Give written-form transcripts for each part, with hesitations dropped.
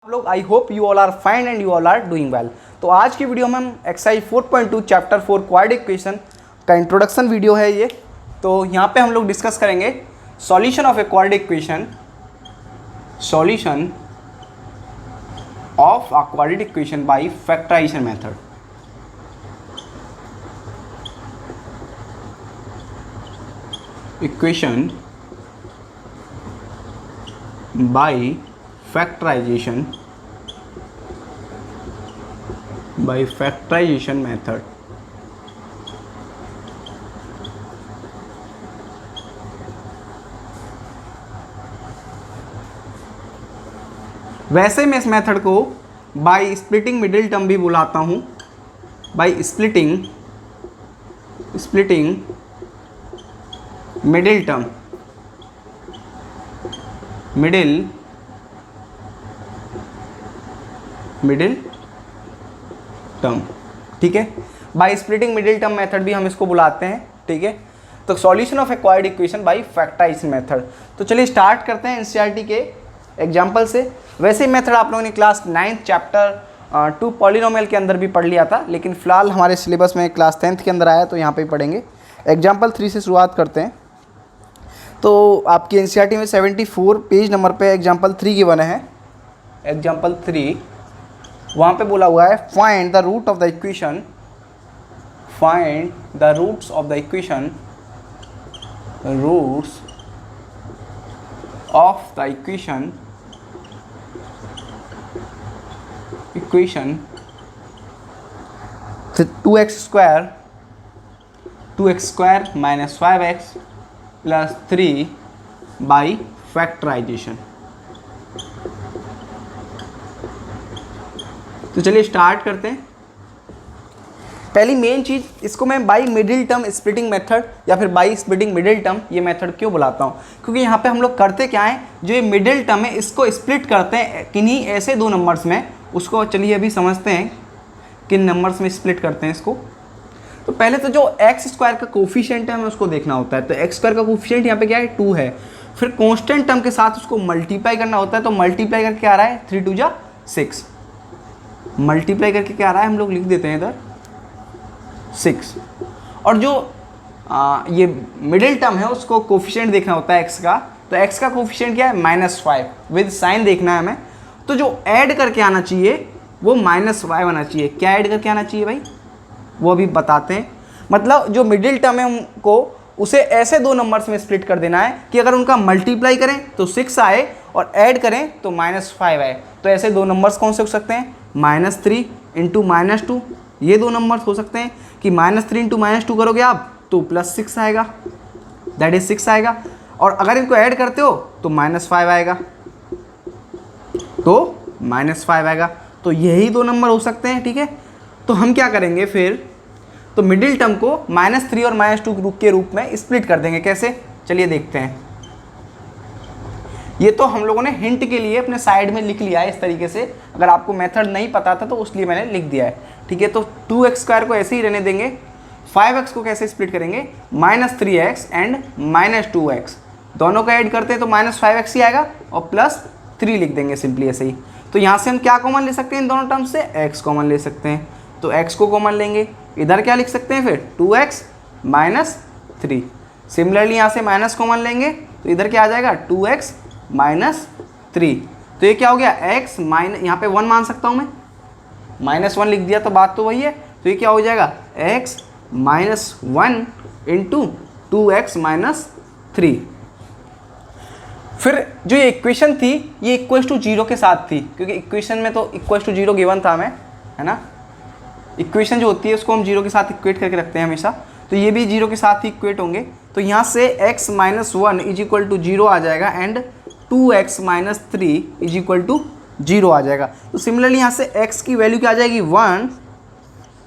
लोग I hope you all are fine and you all are doing well. तो आज की वीडियो में हम एक्सरसाइज 4.2 चैप्टर 4 क्वाड्रेटिक इक्वेशन का इंट्रोडक्शन वीडियो है ये। तो यहाँ पे हम लोग डिस्कस करेंगे solution of a quadratic equation, solution of a quadratic equation by factorization method. Equation by factorization method। वैसे मैं इस मेथड को बाय स्प्लिटिंग मिडिल टर्म भी बुलाता हूं, by splitting middle term, middle term, ठीक है। By splitting middle term method भी हम इसको बुलाते हैं, ठीक है। तो solution of a quadratic equation by factorization method. तो चलिए स्टार्ट करते हैं एनसीईआरटी के एग्जांपल से। वैसे ही मेथड आप लोगों ने क्लास 9 चैप्टर 2 पॉलिनोमियल के अंदर भी पढ़ लिया था, लेकिन फिलहाल हमारे सिलेबस में क्लास 10th के अंदर आया तो यहाँ पे पढ़ेंगे। एग्जाम्पल 3 से शुरुआत करते हैं। तो आपकी एनसीईआरटी में 74 पेज नंबर पे एग्जाम्पल 3 गिवन है। एग्जाम्पल 3 वहाँ पे बोला हुआ है find the root of the equation, find the roots of the equation, roots of the equation 2x square minus 5x plus 3 by factorization. तो चलिए स्टार्ट करते हैं। पहली मेन चीज़, इसको मैं by middle term splitting method या फिर बाई स्प्लिटिंग मिडिल टर्म ये मेथड क्यों बुलाता हूँ, क्योंकि यहाँ पे हम लोग करते क्या है, जो ये मिडिल टर्म है इसको स्प्लिट करते हैं किन्हीं ऐसे दो नंबर्स में। उसको चलिए अभी समझते हैं किन नंबर्स में स्प्लिट करते हैं इसको। तो पहले तो जो एक्स स्क्वायर का कोफिशिएंट है हमें उसको देखना होता है। तो एक्स स्क्वायर का कोफिशिएंट यहाँ पे क्या है, 2 है। फिर कॉन्स्टेंट टर्म के साथ उसको मल्टीप्लाई करना होता है। तो मल्टीप्लाई करके आ रहा है 3 2 जा 6, मल्टीप्लाई करके क्या आ रहा है, हम लोग लिख देते हैं इधर 6। और जो ये मिडिल टर्म है उसको कोफिशिएंट देखना होता है एक्स का। तो एक्स का कोफिशिएंट क्या है, -5, विद साइन देखना है हमें। तो जो ऐड करके आना चाहिए वो -5 आना चाहिए। क्या ऐड करके आना चाहिए भाई, वो अभी बताते हैं। मतलब जो मिडिल टर्म है हमको उसे ऐसे दो नंबर्स में स्प्लिट कर देना है कि अगर उनका मल्टीप्लाई करें तो 6 आए और ऐड करें तो -5 आए। तो ऐसे दो नंबर्स कौन से हो सकते हैं, -3 इंटू -2, ये दो नंबर्स हो सकते हैं कि -3 इंटू -2 करोगे आप तो +6 आएगा, दैट इज 6 आएगा। और अगर इनको ऐड करते हो तो -5 आएगा, तो -5 आएगा। तो यही दो नंबर हो सकते हैं, ठीक है। तो हम क्या करेंगे फिर, तो मिडिल टर्म को -3 और -2 के रूप में स्प्लिट कर देंगे। कैसे, चलिए देखते हैं। ये तो हम लोगों ने हिंट के लिए अपने साइड में लिख लिया है इस तरीके से। अगर आपको मेथड नहीं पता था तो उसलिए मैंने लिख दिया है, ठीक है। तो 2x स्क्वायर को ऐसे ही रहने देंगे। 5x को कैसे स्प्लिट करेंगे, -3x एंड -2x, दोनों को ऐड करते हैं तो -5x ही आएगा और +3 लिख देंगे सिंपली ऐसे ही। तो यहाँ से हम क्या कॉमन ले सकते हैं, इन दोनों टर्म से x कॉमन ले सकते हैं। तो x को कॉमन लेंगे, इधर क्या लिख सकते हैं फिर, 2x -3। सिमिलरली यहाँ से माइनस कॉमन लेंगे तो इधर क्या आ जाएगा, 2x -3। तो ये क्या हो गया, x माइनस, यहाँ पे 1 मान सकता हूँ मैं, -1 लिख दिया तो बात तो वही है। तो ये क्या हो जाएगा, x -1 इंटू 2x -3। फिर जो ये इक्वेशन थी ये =0 के साथ थी, क्योंकि इक्वेशन में तो =0 गिवन था हमें, है ना। इक्वेशन जो होती है उसको हम 0 के साथ इक्वेट करके रखते हैं हमेशा। तो ये भी 0 के साथ ही इक्वेट होंगे। तो यहाँ से x -1 = 0 आ जाएगा एंड 2x -3 = 0 आ जाएगा। तो सिमिलरली यहाँ से x की वैल्यू क्या आ जाएगी, 1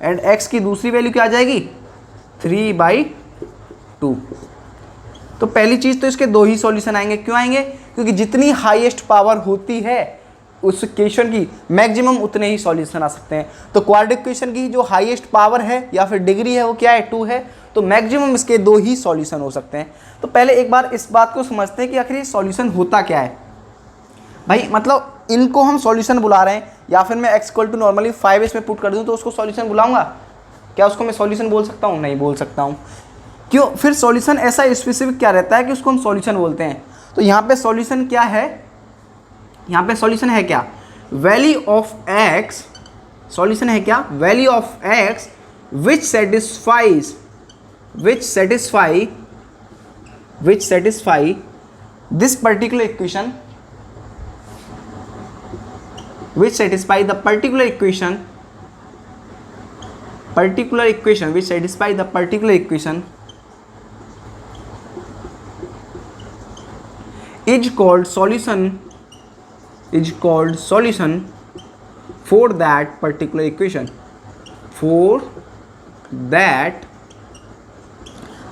एंड x की दूसरी वैल्यू क्या आ जाएगी, 3/2। तो पहली चीज़ तो इसके दो ही सॉल्यूशन आएंगे। क्यों आएंगे, क्योंकि जितनी हाईएस्ट पावर होती है उस इक्वेशन की मैक्सिमम उतने ही सॉल्यूशन आ सकते हैं। तो क्वाड्रेटिक इक्वेशन की जो हाईएस्ट पावर है या फिर डिग्री है वो क्या है, 2 है। तो मैक्सिमम इसके दो ही सॉल्यूशन हो सकते हैं। तो पहले एक बार इस बात को समझते हैं कि आखिर ये सॉल्यूशन होता क्या है। भाई मतलब इनको हम सॉल्यूशन बुला रहे हैं, या फिर मैं x इक्वल टू नॉर्मली 5 इसमें पुट कर दूं तो उसको सॉल्यूशन बुलाऊंगा क्या? उसको मैं सॉल्यूशन बोल सकता हूँ? नहीं बोल सकता हूँ। क्यों? फिर सॉल्यूशन ऐसा स्पेसिफिक क्या रहता है कि उसको हम सॉल्यूशन बोलते हैं। तो यहाँ पे सॉल्यूशन क्या है? यहाँ पे सॉल्यूशन है क्या? वैल्यू ऑफ x, सॉल्यूशन है क्या? Value of x which satisfies this particular equation, which satisfy the particular equation is called solution for that particular equation, for that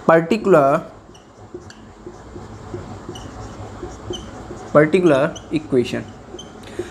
particular equation.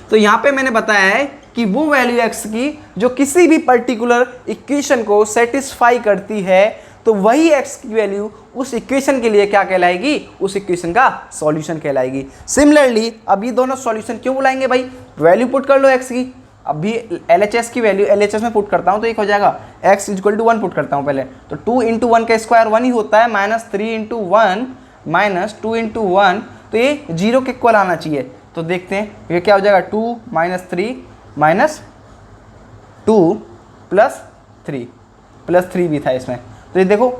तो यहाँ पे मैंने बताया है कि वो वैल्यू x की जो किसी भी पर्टिकुलर इक्वेशन को सेटिस्फाई करती है, तो वही x की वैल्यू उस इक्वेशन के लिए क्या कहलाएगी? उस इक्वेशन का सॉल्यूशन कहलाएगी। सिमिलरली अब ये दोनों सॉल्यूशन क्यों बुलाएंगे भाई? वैल्यू पुट कर लो x की। अभी LHS की वैल्यू LHS में पुट करता हूँ तो एक हो जाएगा x इक्वल टू 1 पुट करता हूँ पहले, तो 2 इंटू 1 का स्क्वायर 1 ही होता है, -3 इंटू 1 -2 इंटू 1, तो ये 0 के इक्वल आना चाहिए। तो देखते हैं ये क्या हो जाएगा, 2 - 3 -2 +3 3 भी था इसमें, तो ये देखो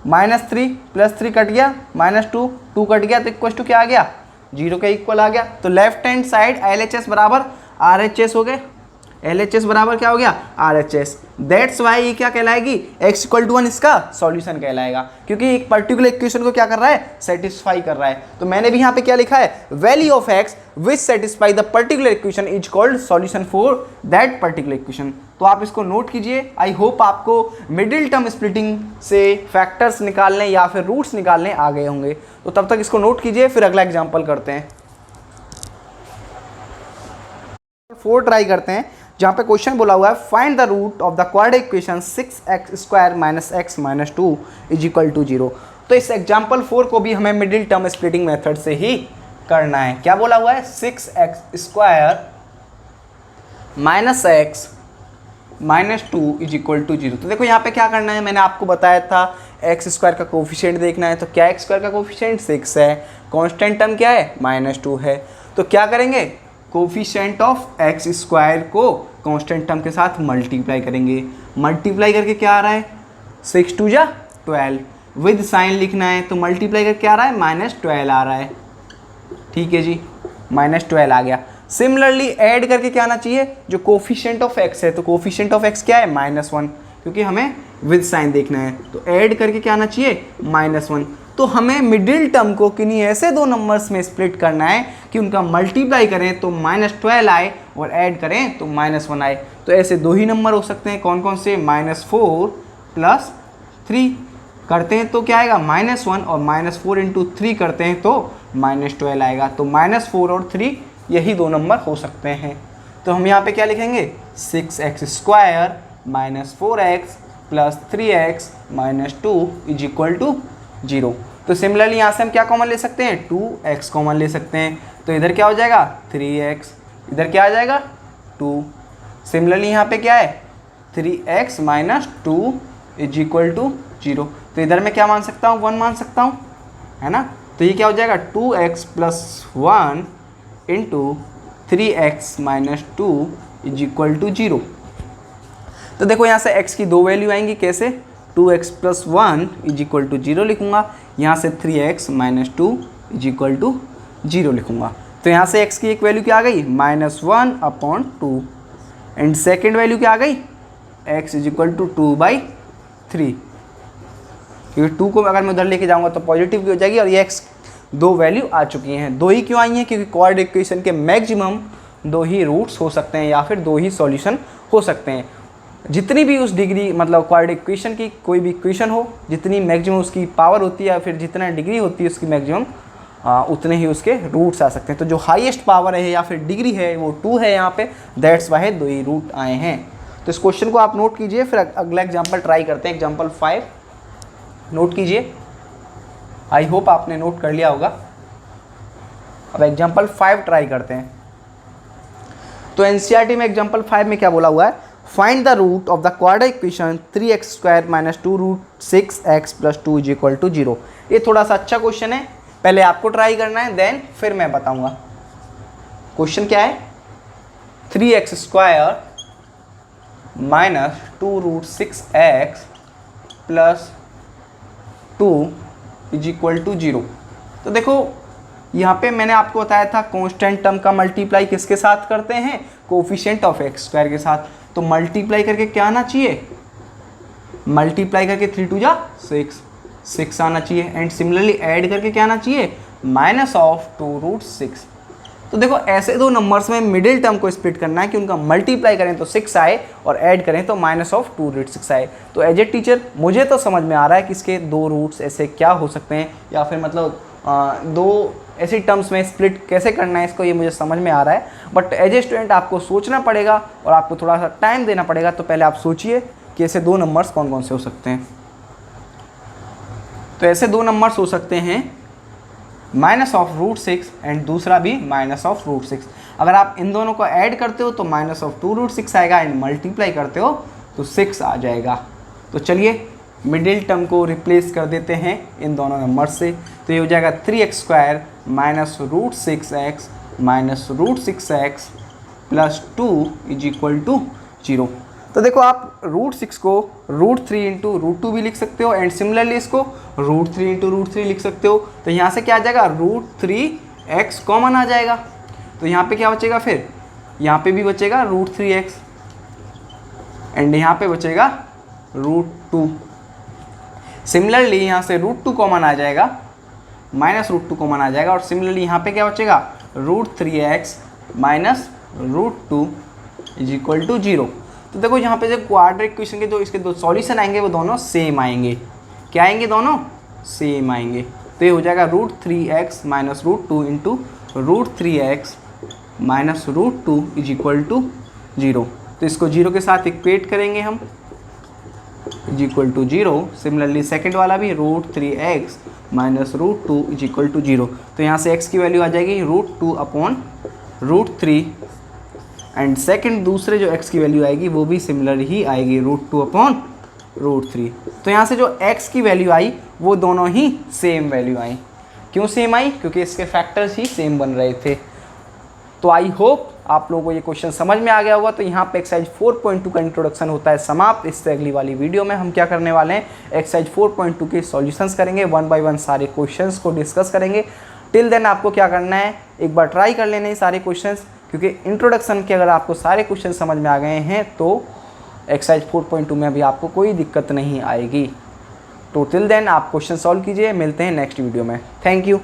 -3 +3 कट गया, -2 2 कट गया, तो इक्वल टू क्या आ गया? 0 के इक्वल आ गया। तो लेफ्ट हैंड साइड LHS बराबर RHS हो गए, LHS बराबर क्या हो गया? RHS। दैट्स वाई ये क्या कहलाएगी? x इक्वल टू 1 इसका सॉल्यूशन कहलाएगा, क्योंकि एक पर्टिकुलर इक्वेशन को क्या कर रहा है? सेटिस्फाई कर रहा है। तो मैंने भी यहाँ पे क्या लिखा है? Value of x which satisfy the particular equation is called solution for that particular equation. तो आप इसको नोट कीजिए। आई होप आपको मिडिल टर्म स्प्लिटिंग से फैक्टर्स निकालने या फिर रूट्स निकालने आ गए होंगे। तो तब तक इसको नोट कीजिए, फिर अगला एग्जाम्पल करते हैं। 4 ट्राई करते हैं, जहाँ पे क्वेश्चन बोला हुआ है find the root of the quadratic equation 6x² - x - 2 is equal to 0। तो इस एग्जाम्पल 4 को भी हमें मिडिल टर्म स्प्लिटिंग मेथड से ही करना है। क्या बोला हुआ है? 6x² - x - 2 is equal to 0। तो देखो यहाँ पे क्या करना है, मैंने आपको बताया था x² का कोफिशिएंट देखना है। तो क्या x² का कोफिशिएंट 6 है, कांस्टेंट टर्म क्या है? -2 है। तो क्या करेंगे? कोफिशिएंट ऑफ x² को कांस्टेंट टर्म के साथ मल्टीप्लाई करेंगे। मल्टीप्लाई करके क्या आ रहा है? 6 2 जा 12, विद साइन लिखना है तो मल्टीप्लाई करके क्या आ रहा है? -12 आ रहा है। ठीक है जी, -12 आ गया। सिमिलरली ऐड करके क्या आना चाहिए? जो कोफिशिएंट ऑफ x है, तो कोफिशिएंट ऑफ x क्या है? -1, क्योंकि हमें विद साइन देखना है। तो ऐड करके क्या आना चाहिए? -1। तो हमें मिडिल टर्म को किन्हीं ऐसे दो नंबर्स में स्प्लिट करना है कि उनका मल्टीप्लाई करें तो -12 आए और ऐड करें तो -1 आए। तो ऐसे दो ही नंबर हो सकते हैं। कौन कौन से? -4 + 3 करते हैं तो क्या आएगा? -1, और -4 × 3 करते हैं तो -12 आएगा। तो -4 और 3 यही दो नंबर हो सकते हैं। तो हम यहाँ पे क्या लिखेंगे? 6x² - 4x + 3x - 2 is equal to 0। तो सिमिलरली यहाँ से हम क्या कॉमन ले सकते हैं? 2x कॉमन ले सकते हैं। तो इधर क्या हो जाएगा? 3x, इधर क्या आ जाएगा? 2। सिमिलरली यहाँ पे क्या है? 3x - 2 is equal to 0। तो इधर मैं क्या मान सकता हूँ? 1 मान सकता हूँ, है ना। तो ये क्या हो जाएगा? 2x + 1 × 3x - 2 is equal to 0। तो देखो यहाँ से x की दो वैल्यू आएंगी। कैसे? 2x + 1 इज इक्वल टू 0 लिखूंगा। यहाँ से 3x - 2 इज इक्वल टू 0 लिखूंगा। तो यहाँ से x की एक वैल्यू क्या आ गई? -1/2। एंड सेकेंड वैल्यू क्या आ गई? x इज इक्वल टू 2/3, क्योंकि 2 को अगर मैं उधर लेके जाऊँगा तो पॉजिटिव की हो जाएगी। और ये x दो वैल्यू आ चुकी हैं। दो ही क्यों आई हैं? क्योंकि क्वाड्रेटिक इक्वेशन के मैक्सिमम दो ही रूट्स हो सकते हैं या फिर दो ही सॉल्यूशन हो सकते हैं। जितनी भी उस डिग्री मतलब क्वाड्रेटिक इक्वेशन की कोई भी इक्वेशन हो, जितनी मैक्सिमम उसकी पावर होती है या फिर जितना डिग्री होती है उसकी मैक्सिमम, उतने ही उसके रूट्स आ सकते हैं। तो जो हाईएस्ट पावर है या फिर डिग्री है वो 2 है यहाँ पे, दैट्स वाई दो ही रूट आए हैं। तो इस क्वेश्चन को आप नोट कीजिए, फिर अगला एग्जाम्पल ट्राई करते हैं। एग्जाम्पल 5 नोट कीजिए। आई होप आपने नोट कर लिया होगा। अब एग्जाम्पल 5 ट्राई करते हैं। तो एनसीईआरटी में एग्जांपल 5 में क्या बोला हुआ है, find the root of the quadratic equation 3x² minus 2√6x plus 2 is equal to 0। ये थोड़ा सा अच्छा क्वेश्चन है, पहले आपको ट्राई करना है देन फिर मैं बताऊंगा। क्वेश्चन क्या है, 3x² minus 2√6x plus 2 is equal to 0। तो देखो यहाँ पे मैंने आपको बताया था कांस्टेंट टर्म का मल्टीप्लाई किसके साथ करते हैं, कोफिशिएंट ऑफ x² के साथ। तो मल्टीप्लाई करके क्या आना चाहिए, मल्टीप्लाई करके 3 2 जा 6 आना चाहिए। एंड सिमिलरली ऐड करके क्या आना चाहिए, माइनस ऑफ 2√6। तो देखो ऐसे दो नंबर्स में मिडिल टर्म को स्प्लिट करना है कि उनका मल्टीप्लाई करें तो 6 आए और ऐड करें तो माइनस ऑफ 2√6 आए। तो एज ए टीचर मुझे तो समझ में आ रहा है कि इसके दो रूट्स ऐसे क्या हो सकते हैं, या फिर मतलब दो ऐसी टर्म्स में स्प्लिट कैसे करना है इसको, ये मुझे समझ में आ रहा है। बट एज ए स्टूडेंट आपको सोचना पड़ेगा और आपको थोड़ा सा टाइम देना पड़ेगा। तो पहले आप सोचिए कि ऐसे दो नंबर्स कौन कौन से हो सकते हैं। तो ऐसे दो नंबर्स हो सकते हैं माइनस ऑफ √6 एंड दूसरा भी माइनस ऑफ √6। अगर आप इन दोनों को ऐड करते हो तो माइनस ऑफ 2√6 आएगा एंड मल्टीप्लाई करते हो तो 6 आ जाएगा। तो चलिए मिडिल टर्म को रिप्लेस कर देते हैं इन दोनों नंबर से। तो ये हो जाएगा 3x² minus √6x minus √6x plus 2 is equal to 0। तो देखो आप √6 को √3 इंटू √2 भी लिख सकते हो एंड सिमिलरली इसको √3 इंटू √3 लिख सकते हो। तो यहाँ से क्या आ जाएगा, √3x कॉमन आ जाएगा। तो यहाँ पे क्या बचेगा, फिर यहाँ पे भी बचेगा √3x एंड यहाँ पे बचेगा √2। सिमिलरली यहाँ से √2 कॉमन आ जाएगा, माइनस √2 कॉमन आ जाएगा और सिमिलरली यहाँ पे क्या बचेगा, √3x minus √2 is equal to 0। तो देखो यहाँ पे जो क्वाड्रेटिक इक्वेशन के जो इसके दो सॉल्यूशन आएंगे वो दोनों सेम आएंगे। क्या आएंगे, दोनों सेम आएंगे। तो ये हो जाएगा √3x minus √2 into √3x minus √2 is equal to 0। तो इसको 0 के साथ इक्वेट करेंगे हम, is equal to 0। Similarly second वाला भी √3x minus √2 is equal to 0। तो यहाँ से x की वैल्यू आ जाएगी √2 अपॉन √3 एंड सेकेंड दूसरे जो x की वैल्यू आएगी वो भी सिमिलर ही आएगी √2 अपॉन √3। तो यहाँ से जो x की वैल्यू आई वो दोनों ही सेम वैल्यू आई। क्यों सेम आई, क्योंकि इसके फैक्टर्स ही सेम बन रहे थे। तो आई होप आप लोगों को ये क्वेश्चन समझ में आ गया होगा। तो यहाँ पे एक्सरसाइज 4.2 का इंट्रोडक्शन होता है समाप्त। इससे अगली वाली वीडियो में हम क्या करने वाले हैं, एक्सरसाइज 4.2 के सॉल्यूशंस करेंगे, 1 बाय 1 सारे क्वेश्चंस को डिस्कस करेंगे। टिल देन आपको क्या करना है, एक बार ट्राई कर लेने सारे क्वेश्चंस, क्योंकि इंट्रोडक्शन के अगर आपको सारे क्वेश्चन समझ में आ गए हैं तो एक्सरसाइज 4.2 में अभी आपको कोई दिक्कत नहीं आएगी। तो टिल देन आप क्वेश्चन सॉल्व कीजिए, मिलते हैं नेक्स्ट वीडियो में। Thank you.